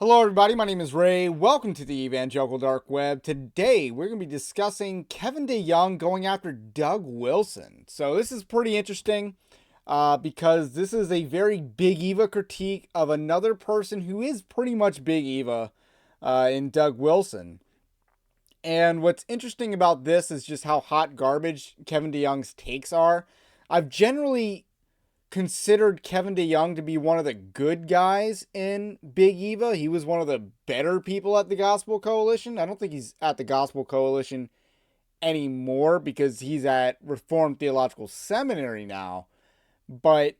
Hello, everybody. My name is Ray. Welcome to the Evangelical Dark Web. Today, we're going to be discussing Kevin DeYoung going after Doug Wilson. So, this is pretty interesting because this is a very Big Eva critique of another person who is pretty much Big Eva in Doug Wilson. And what's interesting about this is just how hot garbage Kevin DeYoung's takes are. I've generally considered Kevin DeYoung to be one of the good guys in Big Eva. He was one of the better people at the Gospel Coalition. I don't think he's at the Gospel Coalition anymore because he's at Reformed Theological Seminary now. But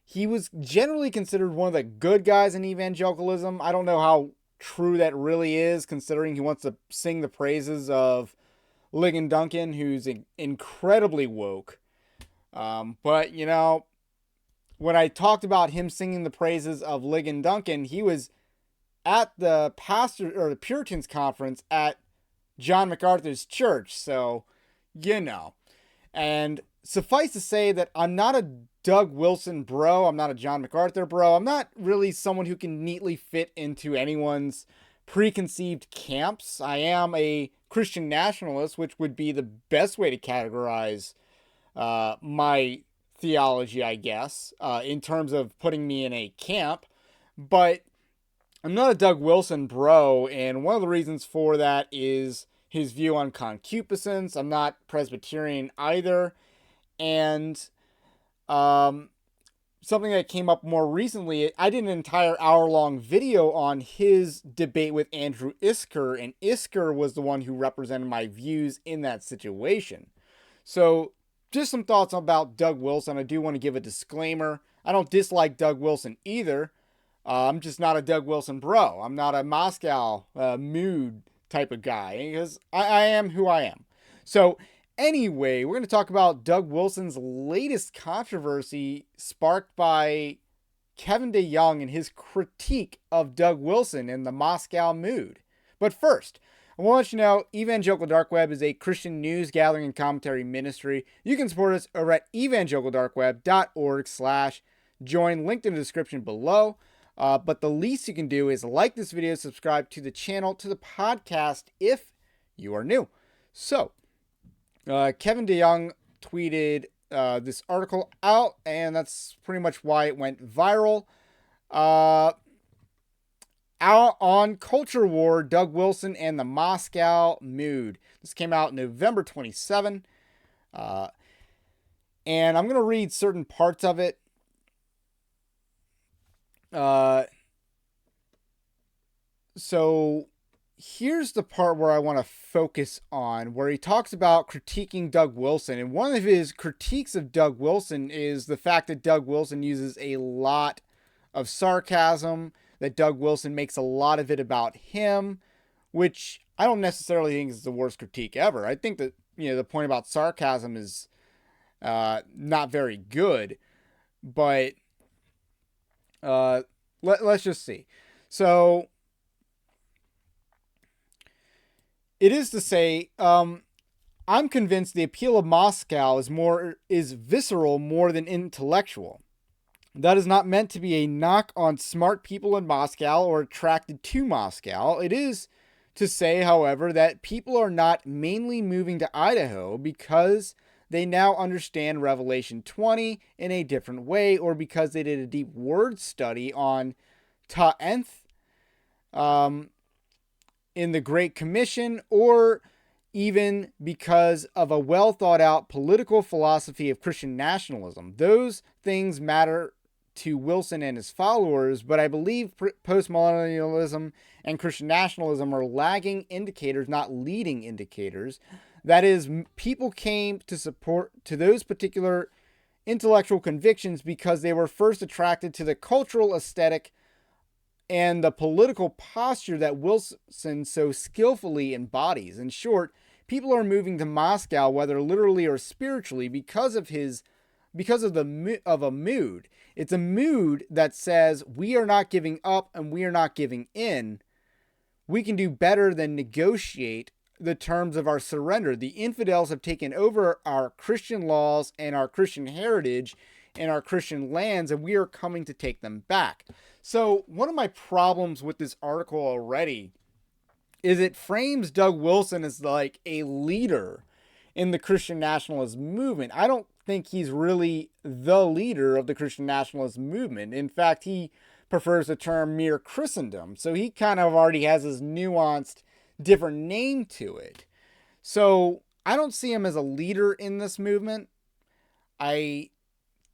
he was generally considered one of the good guys in evangelicalism. I don't know how true that really is, considering he wants to sing the praises of Ligon Duncan, who's incredibly woke. But, you know, when I talked about him singing the praises of Ligon Duncan, he was at the Puritans conference at John MacArthur's church. So, you know. And suffice to say that I'm not a Doug Wilson bro. I'm not a John MacArthur bro. I'm not really someone who can neatly fit into anyone's preconceived camps. I am a Christian nationalist, which would be the best way to categorize my theology, I guess, in terms of putting me in a camp. But I'm not a Doug Wilson bro, and one of the reasons for that is his view on concupiscence. I'm not Presbyterian either. And something that came up more recently, I did an entire hour-long video on his debate with Andrew Isker, and Isker was the one who represented my views in that situation. So just some thoughts about Doug Wilson. I do want to give a disclaimer. I don't dislike Doug Wilson either. I'm just not a Doug Wilson bro. I'm not a Moscow mood type of guy because I am who I am. So anyway, we're going to talk about Doug Wilson's latest controversy sparked by Kevin DeYoung and his critique of Doug Wilson in the Moscow mood. But first, I want to let you know, Evangelical Dark Web is a Christian news gathering and commentary ministry. You can support us over at evangelicaldarkweb.org/join, linked in the description below. But the least you can do is like this video, subscribe to the channel, to the podcast if you are new. So, Kevin DeYoung tweeted this article out, and that's pretty much why it went viral. Out on Culture War, Doug Wilson and the Moscow Mood. This came out November 27. And I'm going to read certain parts of it. So here's the part where I want to focus on, where he talks about critiquing Doug Wilson. And one of his critiques of Doug Wilson is the fact that Doug Wilson uses a lot of sarcasm, that Doug Wilson makes a lot of it about him, which I don't necessarily think is the worst critique ever. I think that, you know, the point about sarcasm is not very good, but let's just see. So it is to say, I'm convinced the appeal of Moscow is visceral more than intellectual. That is not meant to be a knock on smart people in Moscow or attracted to Moscow. It is to say, however, that people are not mainly moving to Idaho because they now understand Revelation 20 in a different way, or because they did a deep word study on ta'enth in the Great Commission, or even because of a well thought out political philosophy of Christian nationalism. Those things matter to Wilson and his followers, but I believe postmillennialism and Christian nationalism are lagging indicators, not leading indicators. That is, people came to support to those particular intellectual convictions because they were first attracted to the cultural aesthetic and the political posture that Wilson so skillfully embodies. In short, people are moving to Moscow, whether literally or spiritually, because of a mood. It's a mood that says we are not giving up and we are not giving in. We can do better than negotiate the terms of our surrender. The infidels have taken over our Christian laws and our Christian heritage and our Christian lands, and we are coming to take them back. So one of my problems with this article already is it frames Doug Wilson as like a leader in the Christian nationalist movement. I don't think he's really the leader of the Christian nationalist movement. In fact, he prefers the term mere Christendom. So he kind of already has his nuanced, different name to it. So I don't see him as a leader in this movement. I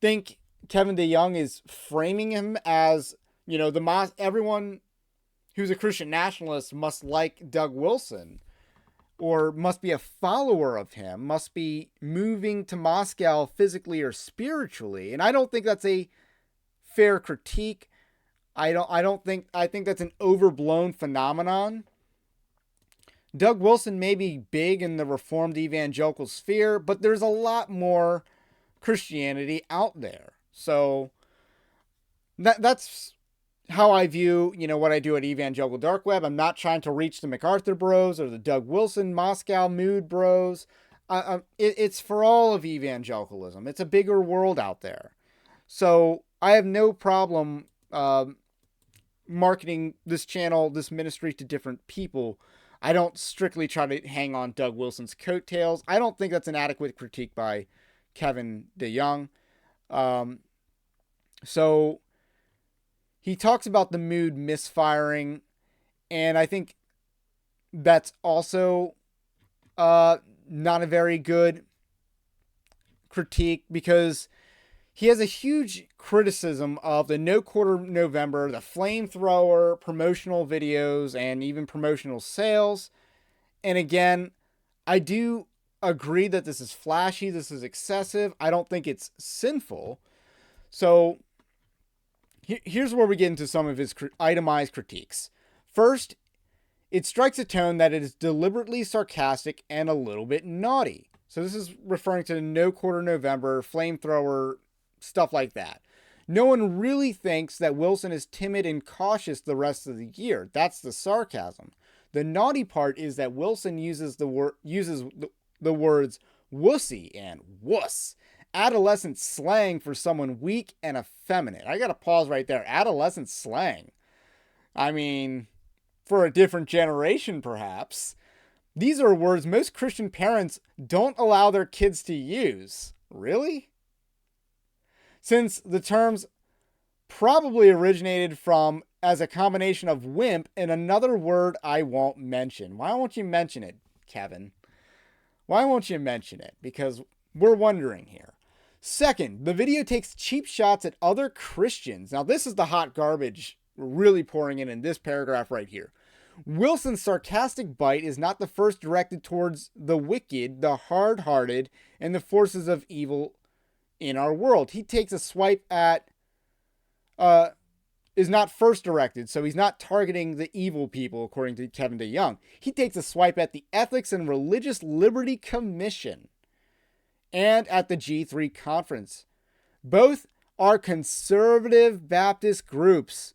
think Kevin DeYoung is framing him as, everyone who's a Christian nationalist must like Doug Wilson or must be a follower of him, must be moving to Moscow physically or spiritually. And I don't think that's a fair critique. I think that's an overblown phenomenon. Doug Wilson may be big in the Reformed evangelical sphere, but there's a lot more Christianity out there. So that's how I view, what I do at Evangelical Dark Web. I'm not trying to reach the MacArthur bros or the Doug Wilson Moscow mood bros. It's for all of evangelicalism. It's a bigger world out there. So I have no problem marketing this channel, this ministry to different people. I don't strictly try to hang on Doug Wilson's coattails. I don't think that's an adequate critique by Kevin DeYoung. So he talks about the mood misfiring, and I think that's also not a very good critique, because he has a huge criticism of the No Quarter November, the flamethrower, promotional videos, and even promotional sales. And again, I do agree that this is flashy, this is excessive. I don't think it's sinful. So here's where we get into some of his itemized critiques. First, it strikes a tone that it is deliberately sarcastic and a little bit naughty. So this is referring to the No Quarter November, flamethrower, stuff like that. No one really thinks that Wilson is timid and cautious the rest of the year. That's the sarcasm. The naughty part is that Wilson uses the words wussy and wuss, adolescent slang for someone weak and effeminate. I gotta pause right there. Adolescent slang. I mean, for a different generation, perhaps. These are words most Christian parents don't allow their kids to use. Really? Since the terms probably originated from as a combination of wimp and another word I won't mention. Why won't you mention it, Kevin? Why won't you mention it? Because we're wondering here. Second, the video takes cheap shots at other Christians. Now, this is the hot garbage we're really pouring in this paragraph right here. Wilson's sarcastic bite is not the first directed towards the wicked, the hard-hearted, and the forces of evil in our world. He takes a swipe at, is not first directed, so he's not targeting the evil people, according to Kevin DeYoung. He takes a swipe at the Ethics and Religious Liberty Commission and at the G3 conference. Both are conservative Baptist groups.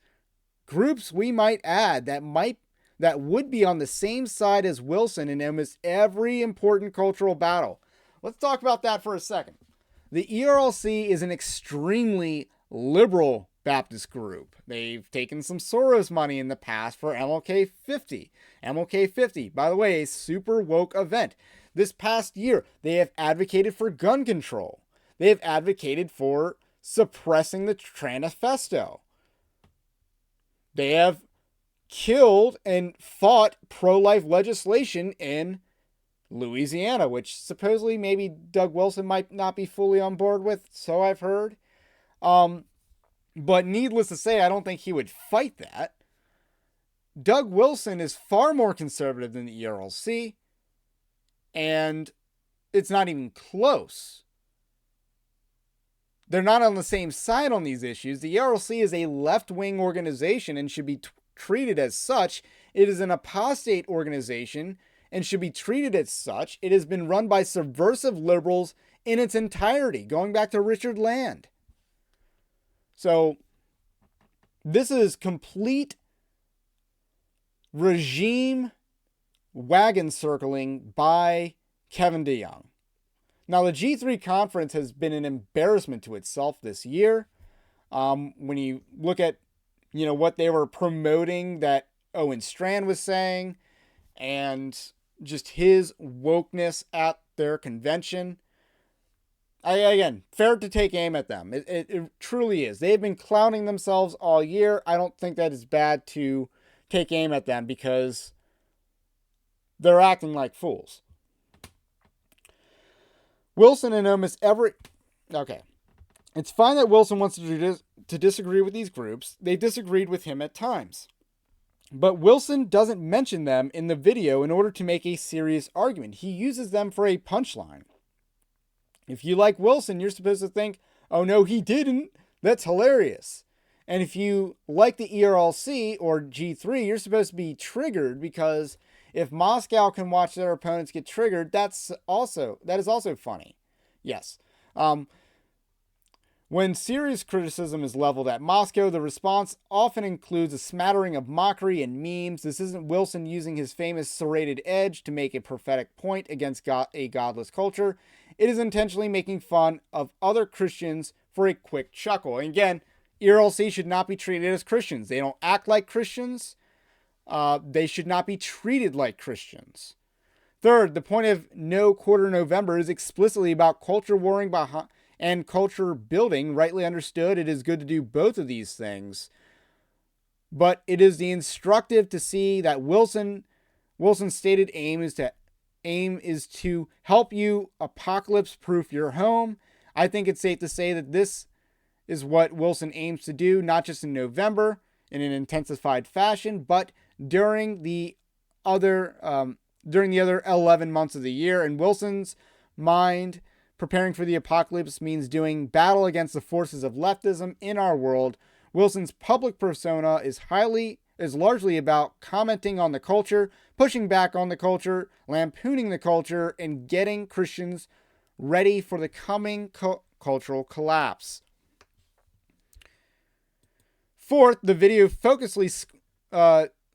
Groups, we might add, that would be on the same side as Wilson in almost every important cultural battle. Let's talk about that for a second. The ERLC is an extremely liberal Baptist group. They've taken some Soros money in the past for MLK 50. MLK 50, by the way, a super woke event. This past year, they have advocated for gun control. They have advocated for suppressing the Tranifesto. They have killed and fought pro-life legislation in Louisiana, which supposedly maybe Doug Wilson might not be fully on board with, so I've heard. But needless to say, I don't think he would fight that. Doug Wilson is far more conservative than the ERLC, and it's not even close. They're not on the same side on these issues. The ERLC is a left-wing organization and should be treated as such. It is an apostate organization and should be treated as such. It has been run by subversive liberals in its entirety, going back to Richard Land. So this is complete regime wagon circling by Kevin DeYoung. Now, the G3 conference has been an embarrassment to itself this year. When you look at what they were promoting that Owen Strand was saying, and just his wokeness at their convention. Again, fair to take aim at them. It truly is. They've been clowning themselves all year. I don't think that is bad to take aim at them because they're acting like fools. Wilson and almost every... Okay. It's fine that Wilson wants to disagree with these groups. They disagreed with him at times. But Wilson doesn't mention them in the video in order to make a serious argument. He uses them for a punchline. If you like Wilson, you're supposed to think, oh no, he didn't. That's hilarious. And if you like the ERLC or G3, you're supposed to be triggered because if Moscow can watch their opponents get triggered, that is also funny. Yes. When serious criticism is leveled at Moscow, the response often includes a smattering of mockery and memes. This isn't Wilson using his famous serrated edge to make a prophetic point against a godless culture. It is intentionally making fun of other Christians for a quick chuckle. And again, ERLC should not be treated as Christians. They don't act like Christians. They should not be treated like Christians. Third, the point of No Quarter November is explicitly about culture warring and culture building. Rightly understood, it is good to do both of these things. But it is instructive to see that Wilson's stated aim is to help you apocalypse-proof your home. I think it's safe to say that this is what Wilson aims to do, not just in November in an intensified fashion, but during the other 11 months of the year. In Wilson's mind, preparing for the apocalypse means doing battle against the forces of leftism in our world. Wilson's public persona is largely about commenting on the culture, pushing back on the culture, lampooning the culture, and getting Christians ready for the coming cultural collapse. Fourth, the video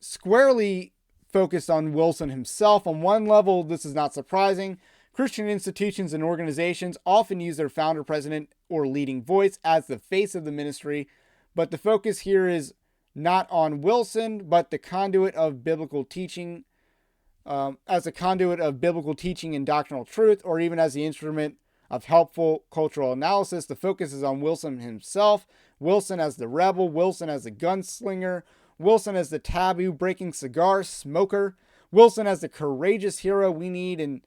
squarely focused on Wilson himself. On one level, this is not surprising. Christian institutions and organizations often use their founder, president, or leading voice as the face of the ministry, but the focus here is not on Wilson, but the conduit of biblical teaching, as a conduit of biblical teaching and doctrinal truth, or even as the instrument of helpful cultural analysis. The focus is on Wilson himself, Wilson as the rebel, Wilson as the gunslinger, Wilson as the taboo-breaking cigar smoker, Wilson as the courageous hero we need in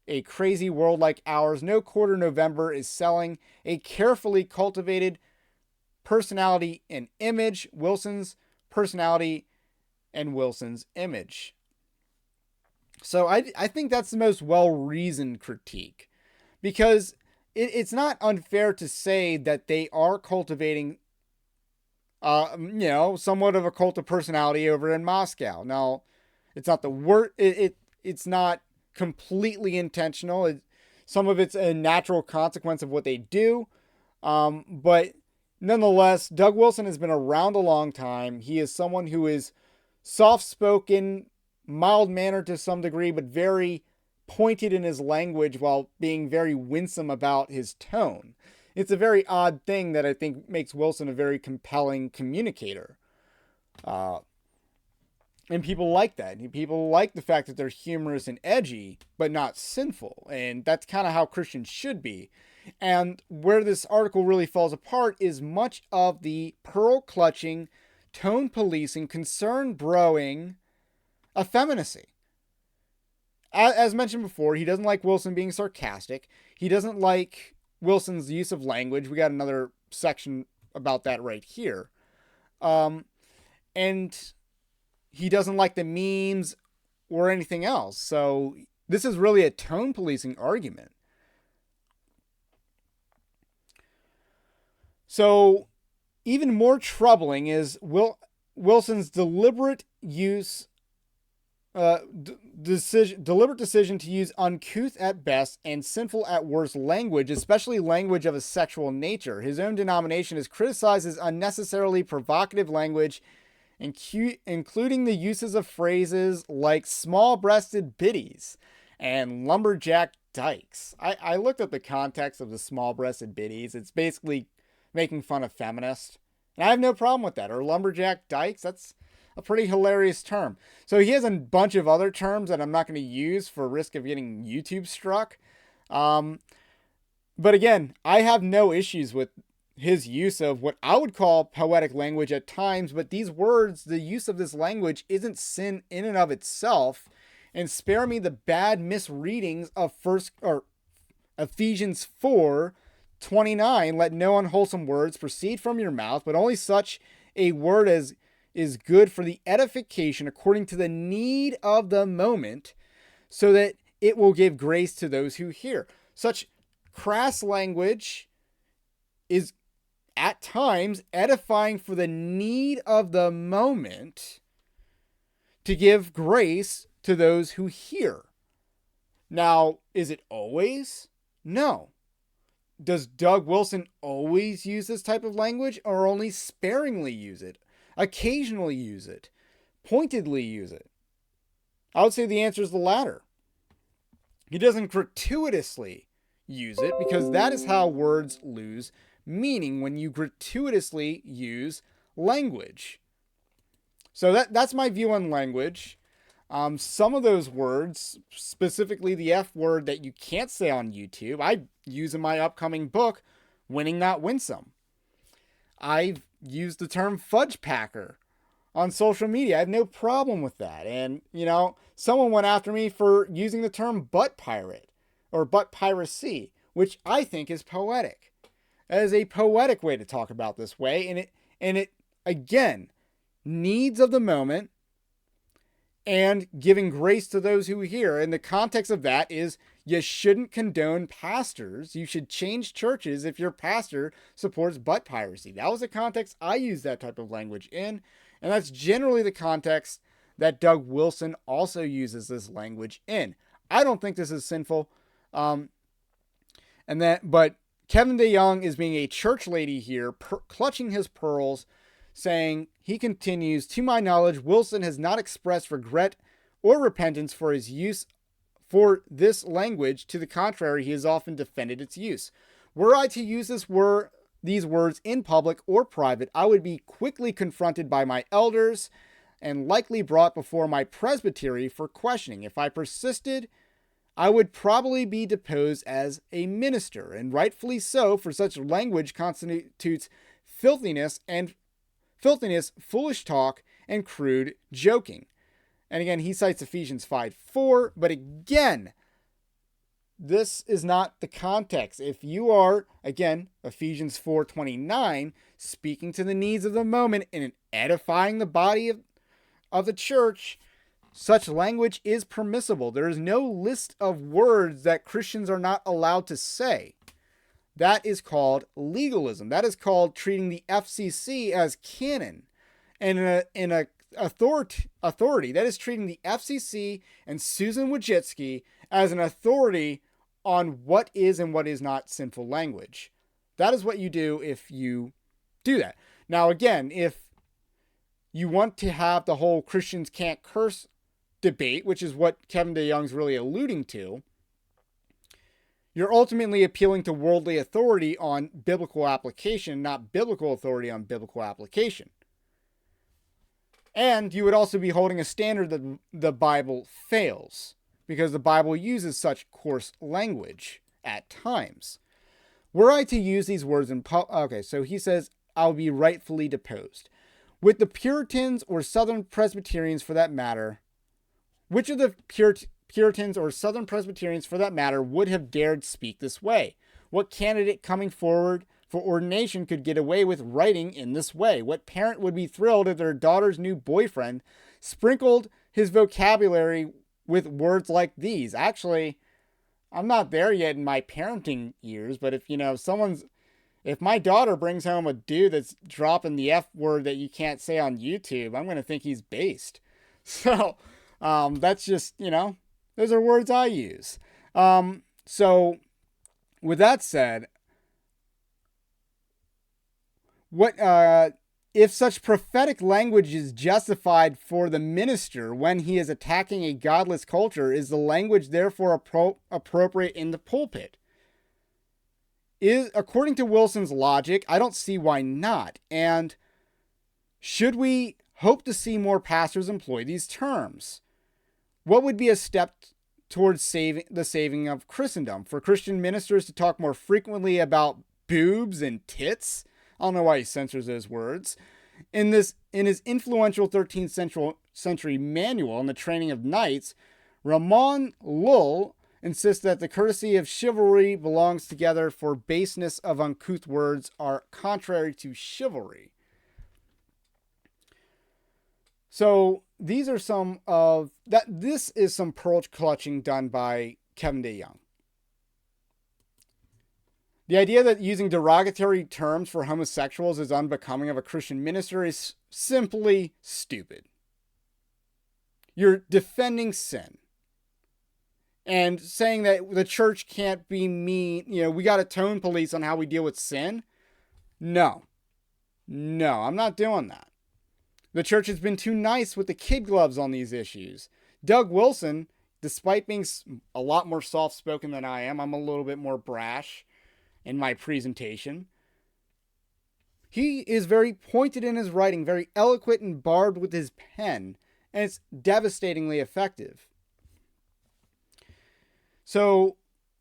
a crazy world like ours. No Quarter November is selling a carefully cultivated personality and image, Wilson's personality and Wilson's image. So I think that's the most well-reasoned critique, because it's not unfair to say that they are cultivating, somewhat of a cult of personality over in Moscow. Now, it's not the word. It's not completely intentional. Some of it's a natural consequence of what they do, but nonetheless, Doug Wilson has been around a long time. He is someone who is soft-spoken, mild-mannered to some degree, but very pointed in his language while being very winsome about his tone. It's a very odd thing that I think makes Wilson a very compelling communicator. And people like that. People like the fact that they're humorous and edgy, but not sinful. And that's kind of how Christians should be. And where this article really falls apart is much of the pearl-clutching, tone-policing, concern-broing effeminacy. As mentioned before, he doesn't like Wilson being sarcastic. He doesn't like Wilson's use of language. We got another section about that right here. And he doesn't like the memes or anything else. So this is really a tone-policing argument. So even more troubling is Wilson's deliberate decision to use uncouth at best and sinful at worst language, especially language of a sexual nature. His own denomination has criticized his unnecessarily provocative language, including the uses of phrases like small-breasted biddies and lumberjack dykes. I looked at the context of the small-breasted biddies. It's basically making fun of feminists. And I have no problem with that. Or lumberjack dykes, that's a pretty hilarious term. So he has a bunch of other terms that I'm not going to use for risk of getting YouTube struck. But again, I have no issues with his use of what I would call poetic language at times, but these words, the use of this language isn't sin in and of itself. And spare me the bad misreadings of Ephesians 4:29. Let no unwholesome words proceed from your mouth, but only such a word as is good for the edification according to the need of the moment, so that it will give grace to those who hear. Such crass language is at times edifying for the need of the moment to give grace to those who hear. Now, is it always? No. Does Doug Wilson always use this type of language, or only sparingly use it? Occasionally use it? Pointedly use it? I would say the answer is the latter. He doesn't gratuitously use it, because that is how words lose meaning, when you gratuitously use language. So that's my view on language. Some of those words, specifically the F word that you can't say on YouTube, I use in my upcoming book, Winning Not Winsome. I've used the term fudge packer on social media. I have no problem with that. And, someone went after me for using the term butt pirate or butt piracy, which I think is poetic. That is a poetic way to talk about this way. And it again, needs of the moment and giving grace to those who hear. And the context of that is you shouldn't condone pastors. You should change churches if your pastor supports butt piracy. That was the context I used that type of language in. And that's generally the context that Doug Wilson also uses this language in. I don't think this is sinful. But Kevin DeYoung is being a church lady here, clutching his pearls, saying, he continues, to my knowledge, Wilson has not expressed regret or repentance for his use for this language. To the contrary, he has often defended its use. Were I to use these words in public or private, I would be quickly confronted by my elders and likely brought before my presbytery for questioning. If I persisted, I would probably be deposed as a minister, and rightfully so, for such language constitutes filthiness, foolish talk, and crude joking. And again, he cites Ephesians 5:4, but again, this is not the context. If you are, again, Ephesians 4:29, speaking to the needs of the moment and edifying the body of the church, such language is permissible. There is no list of words that Christians are not allowed to say. That is called legalism. That is called treating the FCC as canon. And in a authority, that is treating the FCC and Susan Wojcicki as an authority on what is and what is not sinful language. That is what you do if you do that. Now, again, if you want to have the whole Christians can't curse debate, which is what Kevin DeYoung's really alluding to, you're ultimately appealing to worldly authority on biblical application, not biblical authority on biblical application. And you would also be holding a standard that the Bible fails, because the Bible uses such coarse language at times. Were I to use these words in okay, so he says, I'll be rightfully deposed. With the Puritans or Southern Presbyterians for that matter, which of the Puritans or Southern Presbyterians for that matter would have dared speak this way? What candidate coming forward for ordination could get away with writing in this way? What parent would be thrilled if their daughter's new boyfriend sprinkled his vocabulary with words like these? Actually, I'm not there yet in my parenting years, but if my daughter brings home a dude that's dropping the F word that you can't say on YouTube, I'm going to think he's based. So, that's just, those are words I use. So with that said, if such prophetic language is justified for the minister when he is attacking a godless culture, is the language therefore appropriate in the pulpit? According to Wilson's logic, I don't see why not. And Should we hope to see more pastors employ these terms? What would be a step towards the saving of Christendom? For Christian ministers to talk more frequently about boobs and tits? I don't know why he censors those words. In his influential 13th century manual on the training of knights, Ramon Lull insists that the courtesy of chivalry belongs together, for baseness of uncouth words are contrary to chivalry. So these are some of that. This is some pearl clutching done by Kevin DeYoung. The idea that using derogatory terms for homosexuals is unbecoming of a Christian minister is simply stupid. You're defending sin and saying that the church can't be mean. We got to tone police on how we deal with sin. No, I'm not doing that. The church has been too nice with the kid gloves on these issues. Doug Wilson, despite being a lot more soft-spoken than I am, I'm a little bit more brash in my presentation. He is very pointed in his writing, very eloquent and barbed with his pen, and it's devastatingly effective. So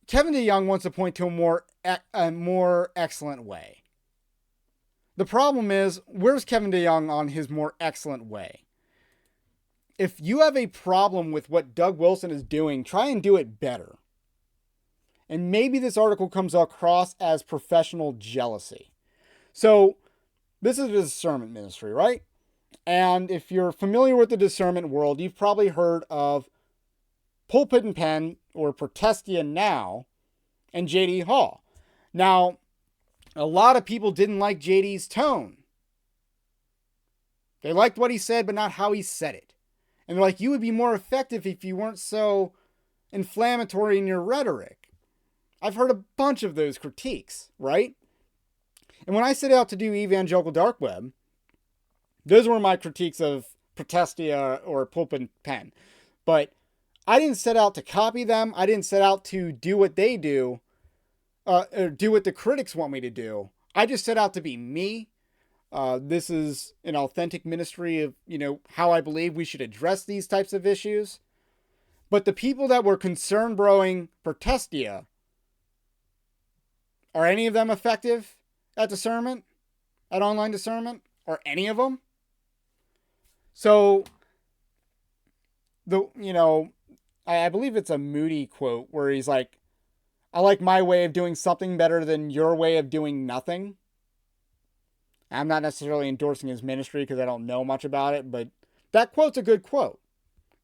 Kevin DeYoung wants to point to a more excellent way. The problem is, where's Kevin DeYoung on his more excellent way? If you have a problem with what Doug Wilson is doing, try and do it better. And maybe this article comes across as professional jealousy. So, this is a discernment ministry, right? And if you're familiar with the discernment world, you've probably heard of Pulpit and Pen, or Protestia Now, and J.D. Hall. Now, a lot of people didn't like J.D.'s tone. They liked what he said, but not how he said it. And they're like, you would be more effective if you weren't so inflammatory in your rhetoric. I've heard a bunch of those critiques, right? And when I set out to do Evangelical Dark Web, those were my critiques of Protestia or Pulpit and Pen. But I didn't set out to copy them. I didn't set out to do what they do, or do what the critics want me to do. I just set out to be me. This is an authentic ministry of, how I believe we should address these types of issues. But the people that were concern broing Protestia, are any of them effective at discernment? At online discernment? Or any of them? So, I believe it's a Moody quote where he's like, I like my way of doing something better than your way of doing nothing. I'm not necessarily endorsing his ministry because I don't know much about it, but that quote's a good quote.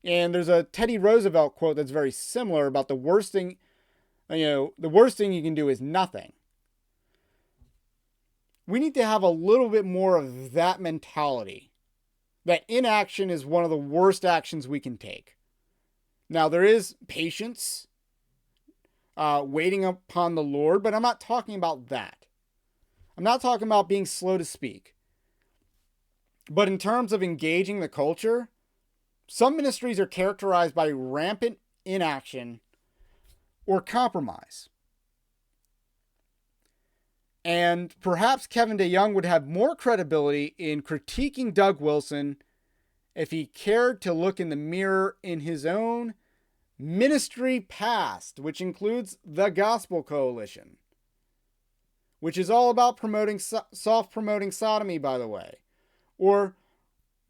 And there's a Teddy Roosevelt quote that's very similar about the worst thing you can do is nothing. We need to have a little bit more of that mentality. That inaction is one of the worst actions we can take. Now, there is patience, waiting upon the Lord, but I'm not talking about that. I'm not talking about being slow to speak. But in terms of engaging the culture, some ministries are characterized by rampant inaction or compromise. And perhaps Kevin DeYoung would have more credibility in critiquing Doug Wilson if he cared to look in the mirror in his own ministry past, which includes the Gospel Coalition, which is all about promoting sodomy, by the way, or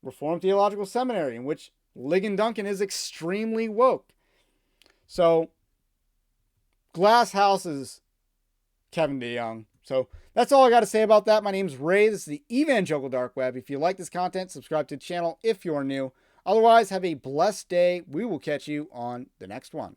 Reformed Theological Seminary, in which Ligon Duncan is extremely woke. So, glass houses, Kevin DeYoung. So that's all I got to say about that. My name's Ray. This is the Evangelical Dark Web. If you like this content, subscribe to the channel if you're new. Otherwise, have a blessed day. We will catch you on the next one.